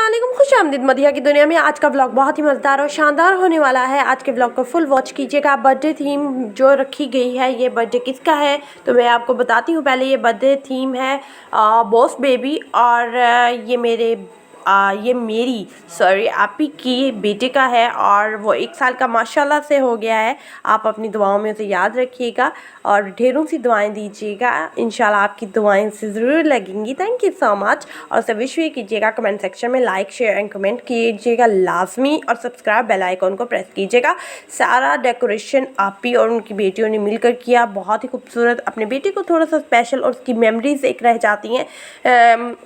अस्सलामुअलैकुम, खुशामदीद मदिया की दुनिया में। आज का व्लॉग बहुत ही मज़ेदार और शानदार होने वाला है। आज के व्लॉग को फुल वॉच कीजिएगा। बर्थडे थीम जो रखी गई है, ये बर्थडे किसका है तो मैं आपको बताती हूँ। पहले ये बर्थडे थीम है बॉस बेबी, और ये मेरी आपी की बेटे का है, और वो 1 साल का माशाल्लाह से हो गया है। आप अपनी दुआओं में उसे याद रखिएगा और ढेरों सी दुआएं दीजिएगा। इंशाल्लाह आपकी दुआएं से ज़रूर लगेंगी। Thank you so much. और उसे विश भी कीजिएगा। कमेंट सेक्शन में लाइक शेयर एंड कमेंट कीजिएगा लाजमी, और सब्सक्राइब बेल आइकॉन को प्रेस कीजिएगा। सारा डेकोरेशन आपी और उनकी बेटियों ने मिलकर किया, बहुत ही खूबसूरत। अपने बेटे को थोड़ा सा स्पेशल और उसकी मेमोरीज एक रह जाती हैं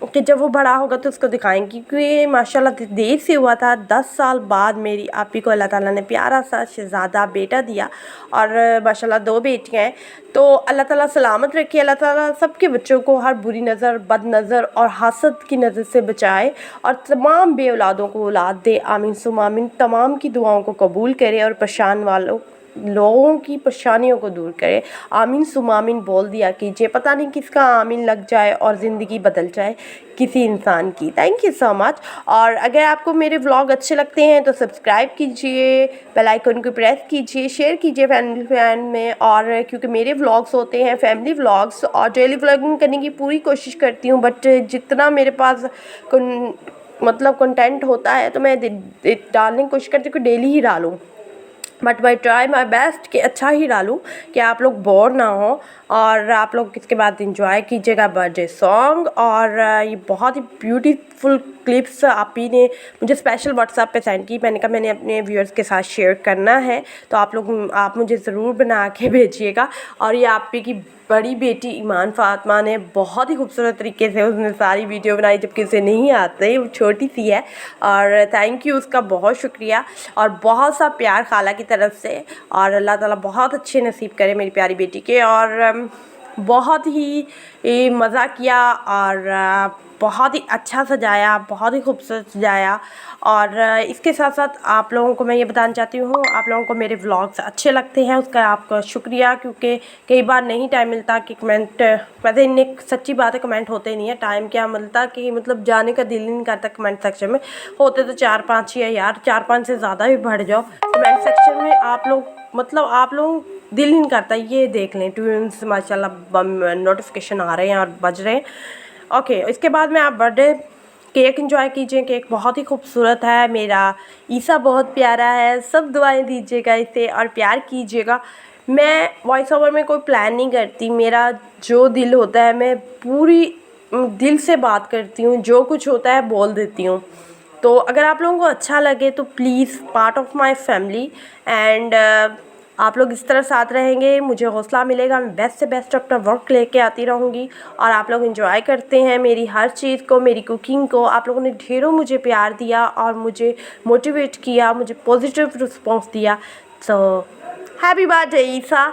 कि जब वो बड़ा होगा तो उसको दिखाएंगे, क्योंकि माशाल्लाह देर से हुआ था। 10 साल बाद मेरी आपी को अल्लाह ताला ने प्यारा सा शहज़ादा बेटा दिया, और माशाल्लाह 2 बेटियां हैं। तो अल्लाह ताला सलामत रखे। अल्लाह ताला सबके बच्चों को हर बुरी नज़र, बद नज़र और हसद की नज़र से बचाए, और तमाम बे औलादों को औलाद दे। आमीन सुम्मा आमीन। तमाम की दुआओं को कबूल करे और परेशान लोगों की परेशानियों को दूर करे। आमीन सुम्मा आमीन बोल दिया कीजिए। पता नहीं किसका आमीन लग जाए और ज़िंदगी बदल जाए किसी इंसान की। Thank you so much. और अगर आपको मेरे व्लॉग अच्छे लगते हैं तो सब्सक्राइब कीजिए, बेल आइकन को प्रेस कीजिए, शेयर कीजिए फैमिली फ्रेंड में। और क्योंकि मेरे व्लॉग्स होते हैं फैमिली व्लॉग्स, और डेली व्लॉगिंग करने की पूरी कोशिश करती हूँ, बट जितना मेरे पास कंटेंट होता है तो मैं डालने की कोशिश करती हूँ कि डेली ही डालूँ, बट मैं ट्राई माई बेस्ट कि अच्छा ही डालूँ, कि आप लोग बोर ना हो। और आप लोग इसके बाद इंजॉय कीजिएगा बर्थडे सॉन्ग। और ये बहुत ही ब्यूटीफुल क्लिप्स आपी ने मुझे स्पेशल व्हाट्सएप पे सेंड की। मैंने कहा मैंने अपने व्यूअर्स के साथ शेयर करना है, तो आप मुझे ज़रूर बना के भेजिएगा। और ये आपी की बड़ी बेटी ईमान फ़ातिमा ने बहुत ही खूबसूरत तरीके से उसने सारी वीडियो बनाई, जबकि उसे नहीं आते, वो छोटी सी है। और थैंक यू, उसका बहुत शुक्रिया और बहुत सा प्यार खाला की तरफ से। और अल्लाह ताला बहुत अच्छे नसीब करे मेरी प्यारी बेटी के। और बहुत ही मज़ा किया, और बहुत ही अच्छा सजाया, बहुत ही खूबसूरत सजाया। और इसके साथ साथ आप लोगों को मैं ये बताना चाहती हूँ, आप लोगों को मेरे व्लॉग्स अच्छे लगते हैं, उसका आपका शुक्रिया। क्योंकि कई बार नहीं टाइम मिलता कि कमेंट, वैसे इन्ने सच्ची बात है कमेंट होते नहीं है, टाइम क्या मिलता कि जाने का दिल नहीं करता कमेंट सेक्शन में। होते तो 4-5 ही है यार, 4-5 से ज़्यादा भी बढ़ जाओ कमेंट सेक्शन में। आप लोग दिल नहीं करता। ये देख लें ट्यून्स माशाल्लाह नोटिफिकेशन आ रहे हैं और बज रहे हैं। ओके, इसके बाद में आप बर्थडे केक एंजॉय कीजिए। केक बहुत ही खूबसूरत है, मेरा ईसा बहुत प्यारा है। सब दुआएं दीजिएगा इसे और प्यार कीजिएगा। मैं वॉइस ओवर में कोई प्लान नहीं करती, मेरा जो दिल होता है मैं पूरी दिल से बात करती हूँ, जो कुछ होता है बोल देती हूँ। तो अगर आप लोगों को अच्छा लगे तो please part of my family, and आप लोग इस तरह साथ रहेंगे, मुझे हौसला मिलेगा। मैं बेस्ट से बेस्ट अपना वर्क लेके आती रहूँगी, और आप लोग एंजॉय करते हैं मेरी हर चीज़ को, मेरी कुकिंग को। आप लोगों ने ढेरों मुझे प्यार दिया और मुझे मोटिवेट किया, मुझे पॉजिटिव रिस्पॉन्स दिया। सो हैप्पी बर्थडे ईसा,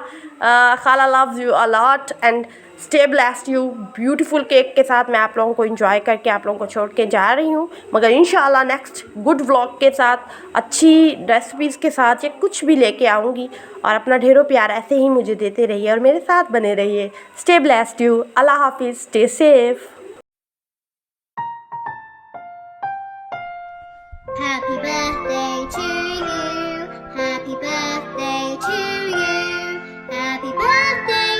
खाला loves you a lot and stay blessed you. Beautiful cake के साथ मैं आप लोगों को एंजॉय करके आप लोगों को छोड़ के जा रही हूँ, मगर इंशाल्लाह नेक्स्ट गुड व्लॉग के साथ, अच्छी रेसिपीज़ के साथ या कुछ भी लेके आऊँगी। और अपना ढेरों प्यार ऐसे ही मुझे देते रहिए और मेरे साथ बने रहिए। Stay blessed you. अल्लाह हाफिज़। Stay safe. Happy birthday to you. Happy birthday to you. Happy birthday.